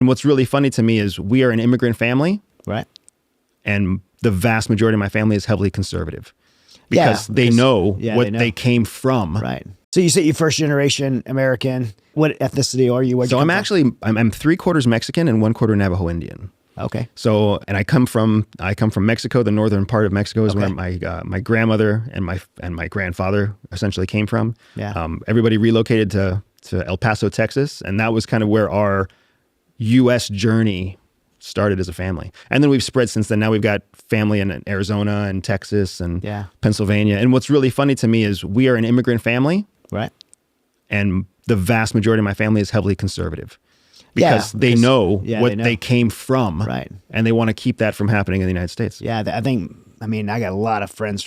And what's really funny to me is we are an immigrant family. Right. And the vast majority of my family is heavily conservative because they know what they came from. Right. So you say you're first generation American. What ethnicity are you? So I'm 3/4 Mexican and 1/4 Navajo Indian. Okay. So, and I come from Mexico. The northern part of Mexico is where my grandmother and my grandfather essentially came from. Yeah. Everybody relocated to El Paso, Texas, and that was kind of where our U.S. journey started as a family. And then we've spread since then. Now we've got family in Arizona and Texas and Pennsylvania. And what's really funny to me is we are an immigrant family. Right. And the vast majority of my family is heavily conservative because they know what they came from. Right. And they want to keep that from happening in the United States. Yeah. I got a lot of friends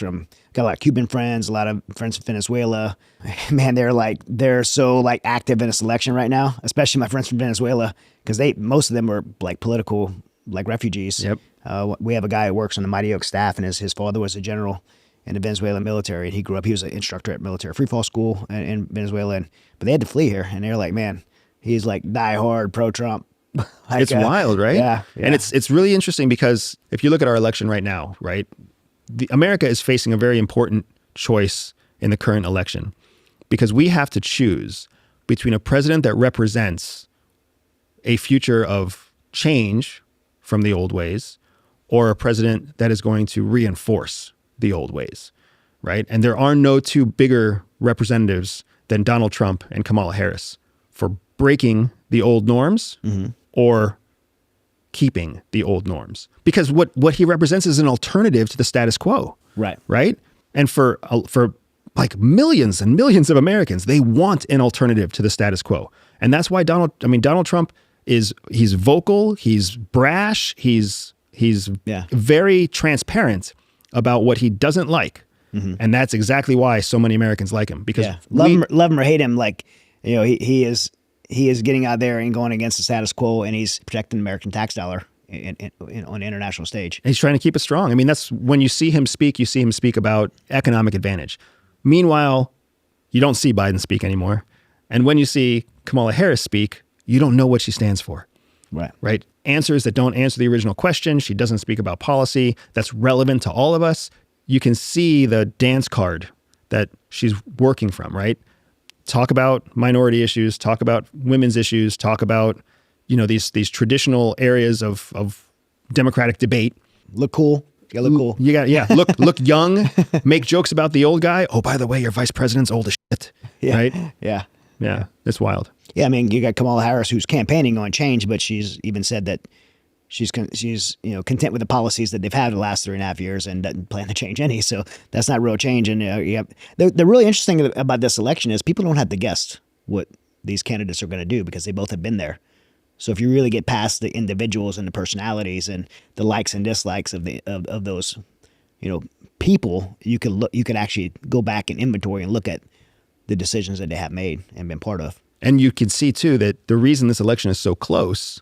got a lot of Cuban friends, a lot of friends from Venezuela. Man, they're so active in this election right now, especially my friends from Venezuela, because most of them were political, refugees. Yep. We have a guy who works on the Mighty Oak staff, and his father was a general in the Venezuelan military, and he was an instructor at military free fall school in Venezuela, but they had to flee here, and they're like, man, he's die hard pro-Trump. It's wild, right? Yeah. And it's really interesting because if you look at our election right now, right, America is facing a very important choice in the current election because we have to choose between a president that represents a future of change from the old ways or a president that is going to reinforce the old ways, right? And there are no two bigger representatives than Donald Trump and Kamala Harris for breaking the old norms or keeping the old norms. Because what he represents is an alternative to the status quo. Right. Right? And for millions and millions of Americans, they want an alternative to the status quo. And that's why Donald Trump he's vocal, he's brash, he's very transparent about what he doesn't like. And that's exactly why so many Americans like him. Because love him or hate him, he is getting out there and going against the status quo, and he's protecting the American tax dollar on the international stage. He's trying to keep it strong. That's when you see him speak about economic advantage. Meanwhile, you don't see Biden speak anymore. And when you see Kamala Harris speak, you don't know what she stands for. Right. Answers that don't answer the original question. She doesn't speak about policy that's relevant to all of us. You can see the dance card that she's working from, right? Talk about minority issues, talk about women's issues, talk about, these traditional areas of democratic debate. Look cool. You gotta look cool. Look young, make jokes about the old guy. Oh, by the way, your vice president's old as shit. Yeah. Right? Yeah. Yeah. It's wild. Yeah. You got Kamala Harris, who's campaigning on change, but she's even said that she's content with the policies that they've had the last 3.5 years and doesn't plan to change any. So that's not real change. And the really interesting thing about this election is people don't have to guess what these candidates are going to do because they both have been there. So if you really get past the individuals and the personalities and the likes and dislikes of those, people, you can actually go back and inventory and look at the decisions that they have made and been part of. And you can see too that the reason this election is so close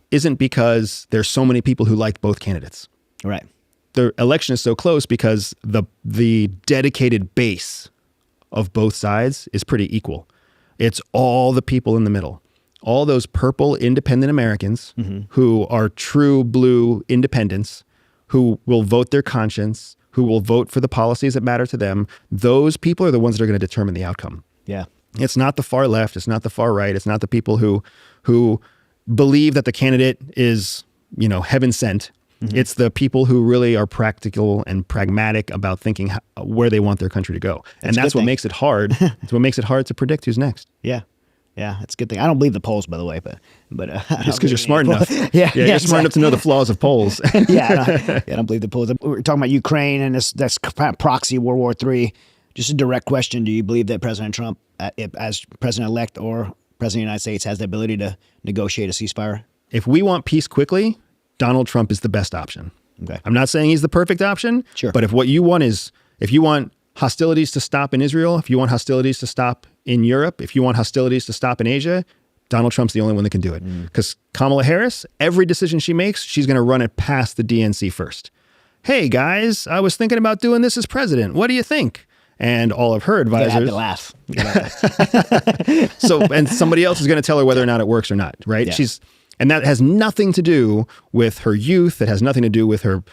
isn't because there's so many people who liked both candidates. Right. The election is so close because the dedicated base of both sides is pretty equal. It's all the people in the middle. All those purple independent Americans who are true blue independents, who will vote their conscience, who will vote for the policies that matter to them. Those people are the ones that are going to determine the outcome. Yeah. It's not the far left. It's not the far right. It's not the people who believe that the candidate is, heaven sent. It's the people who really are practical and pragmatic about thinking where they want their country to go. And that's what makes it hard. It's what makes it hard to predict who's next. Yeah. Yeah, it's a good thing. I don't believe the polls, by the way, but just because you're smart enough. You're smart enough to know the flaws of polls. I don't believe the polls. We're talking about Ukraine and that's proxy World War III. Just a direct question: do you believe that President Trump, as president-elect or president of the United States, has the ability to negotiate a ceasefire? If we want peace quickly, Donald Trump is the best option. Okay. I'm not saying he's the perfect option. Sure. But if you want hostilities to stop in Israel, if you want hostilities to stop in Europe, if you want hostilities to stop in Asia, Donald Trump's the only one that can do it. Because Kamala Harris, every decision she makes, she's going to run it past the DNC first. Hey, guys, I was thinking about doing this as president. What do you think? And all of her advisors... You have to laugh. And somebody else is going to tell her whether or not it works or not, right? Yeah. And that has nothing to do with her youth. It has nothing to do with her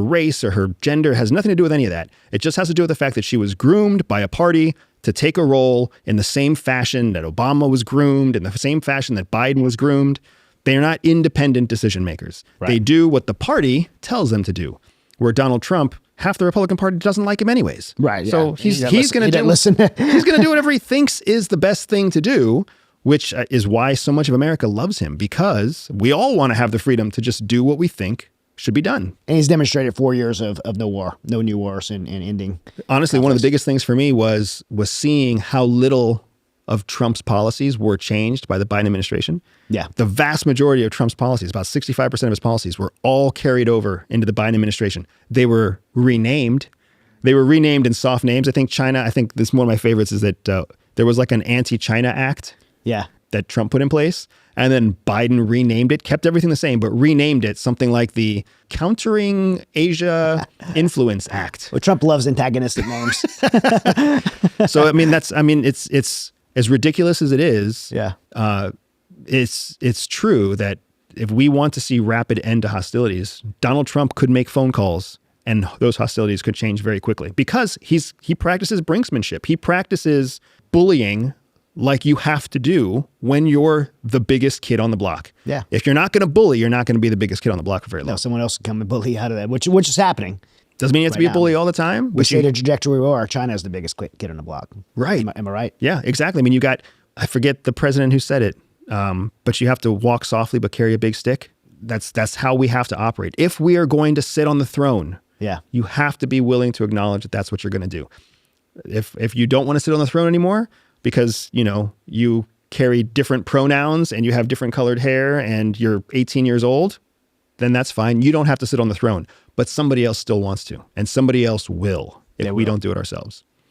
race or her gender. It has nothing to do with any of that. It just has to do with the fact that she was groomed by a party to take a role in the same fashion that Obama was groomed, in the same fashion that Biden was groomed. They are not independent decision makers. Right. They do what the party tells them to do. Where Donald Trump, half the Republican Party doesn't like him anyways. Right. So yeah. he's going to do listen. he's going to do whatever he thinks is the best thing to do, which is why so much of America loves him, because we all want to have the freedom to just do what we think should be done. And he's demonstrated 4 years of no war, no new wars, and ending. Honestly, one of the biggest things for me was seeing how little of Trump's policies were changed by the Biden administration. Yeah. The vast majority of Trump's policies, about 65% of his policies, were all carried over into the Biden administration. They were renamed. They were renamed in soft names. I think this one of my favorites is that there was like an anti-China act. Yeah. That Trump put in place. And then Biden renamed it, kept everything the same, but renamed it something like the Countering Asia Influence Act. Well, Trump loves antagonistic names. So, it's as ridiculous as it is. Yeah. It's true that if we want to see rapid end to hostilities, Donald Trump could make phone calls and those hostilities could change very quickly because he practices brinksmanship. He practices bullying like you have to do when you're the biggest kid on the block. Yeah. If you're not going to bully, you're not going to be the biggest kid on the block for very long. No, someone else can come and bully you out of that, which is happening. Doesn't mean you have to be a bully all the time. We see the trajectory we are. China is the biggest kid on the block. Right. Am I right? Yeah, exactly. I mean, I forget the president who said it, but you have to walk softly but carry a big stick. That's how we have to operate. If we are going to sit on the throne, yeah, you have to be willing to acknowledge that that's what you're going to do. If you don't want to sit on the throne anymore because, you carry different pronouns and you have different colored hair and you're 18 years old, then that's fine. You don't have to sit on the throne, but somebody else still wants to, and somebody else will if we don't do it ourselves.